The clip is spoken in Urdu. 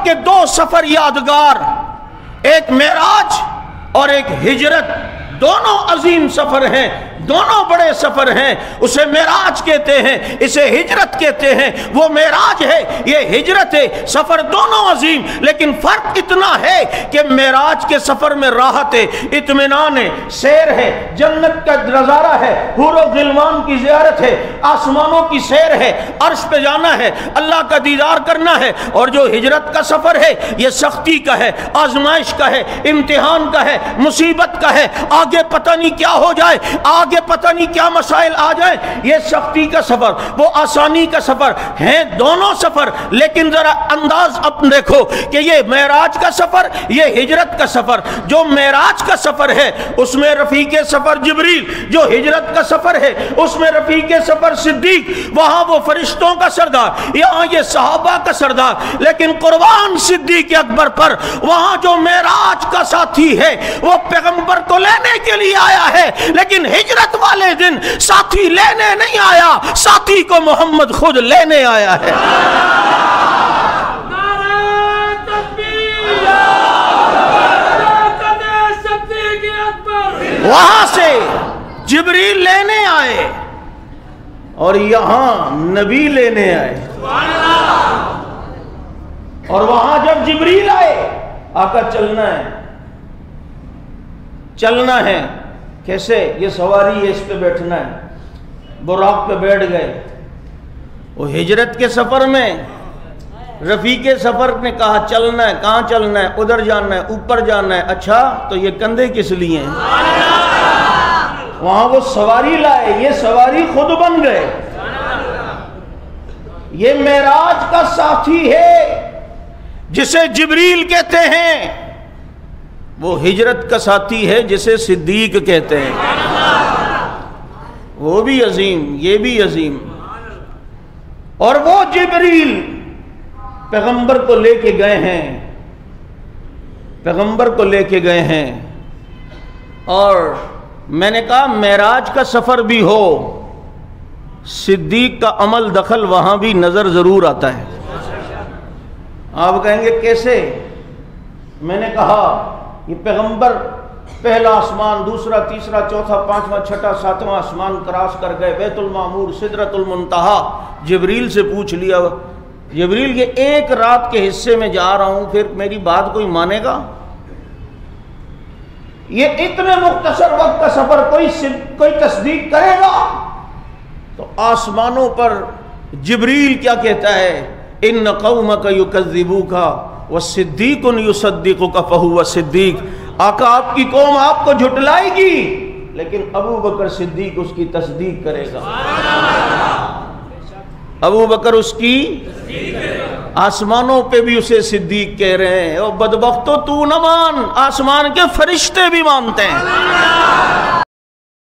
کہ دو سفر یادگار، ایک معراج اور ایک ہجرت، دونوں عظیم سفر ہیں، دونوں بڑے سفر ہیں۔ اسے معراج کہتے ہیں، اسے ہجرت کہتے ہیں۔ وہ معراج ہے، یہ ہجرت ہے، سفر دونوں عظیم، لیکن فرق اتنا ہے کہ معراج کے سفر میں راحت ہے، اطمینان ہے، سیر ہے، جنت کا نظارہ ہے، حور و غلمان کی زیارت ہے، آسمانوں کی سیر ہے، عرش پہ جانا ہے، اللہ کا دیدار کرنا ہے۔ اور جو ہجرت کا سفر ہے یہ سختی کا ہے، آزمائش کا ہے، امتحان کا ہے، مصیبت کا ہے، آگے پتہ نہیں کیا ہو جائے، آگے پتہ نہیں کیا مسائل آ جائیں۔ یہ سختی کا سفر، وہ آسانی کا سفر ہیں، دونوں سفر، لیکن ذرا انداز اپنے دیکھو کہ یہ معراج کا سفر، یہ ہجرت کا سفر۔ جو معراج کا سفر ہے اس میں رفیق سفر جبریل، جو ہجرت کا سفر ہے اس میں رفیق سفر صدیق، وہاں وہ فرشتوں کا سردار، یہاں یہ صحابہ کا سردار۔ لیکن قربان صدیق اکبر پر، وہاں جو معراج کا ساتھی ہے وہ پیغمبر کو لینے کے لیے آیا ہے، لیکن ہجرت والے دن ساتھی لینے نہیں آیا، ساتھی کو محمد خود لینے آیا ہے۔ وہاں سے جبریل لینے آئے اور یہاں نبی لینے آئے، اور وہاں جب جبریل آئے، آقا چلنا ہے، چلنا ہے، کیسے؟ یہ سواری ہے، اس پہ بیٹھنا ہے، براق پہ بیٹھ گئے۔ وہ ہجرت کے سفر میں رفیق سفر نے کہا چلنا ہے، کہاں چلنا ہے؟ ادھر جانا ہے، اوپر جانا ہے۔ اچھا تو یہ کندھے کس لیے ہیں؟ وہاں وہ سواری لائے، یہ سواری خود بن گئے۔ یہ معراج کا ساتھی ہے جسے جبریل کہتے ہیں، وہ ہجرت کا ساتھی ہے جسے صدیق کہتے ہیں۔ وہ بھی عظیم، یہ بھی عظیم۔ اور وہ جبریل پیغمبر کو لے کے گئے ہیں، پیغمبر کو لے کے گئے ہیں۔ اور میں نے کہا معراج کا سفر بھی ہو، صدیق کا عمل دخل وہاں بھی نظر ضرور آتا ہے۔ آپ کہیں گے کیسے؟ میں نے کہا یہ پیغمبر پہلا آسمان، دوسرا، تیسرا، چوتھا، پانچواں، چھٹا، ساتواں آسمان کراس کر گئے، بیت المعمور، سدرۃ المنتہا، جبریل سے پوچھ لیا، جبریل یہ ایک رات کے حصے میں جا رہا ہوں، پھر میری بات کوئی مانے گا؟ یہ اتنے مختصر وقت کا سفر کوئی تصدیق کرے گا؟ تو آسمانوں پر جبریل کیا کہتا ہے؟ ان قومک یکذبوک وصدیق یصدقک فہو صدیق۔ آقا آپ کی قوم آپ کو جھٹلائے گی، لیکن ابو بکر صدیق اس کی تصدیق کرے گا۔ ابو بکر اس کی، آسمانوں پہ بھی اسے صدیق کہہ رہے ہیں۔ او بدبختو تو نہ مان، آسمان کے فرشتے بھی مانتے ہیں۔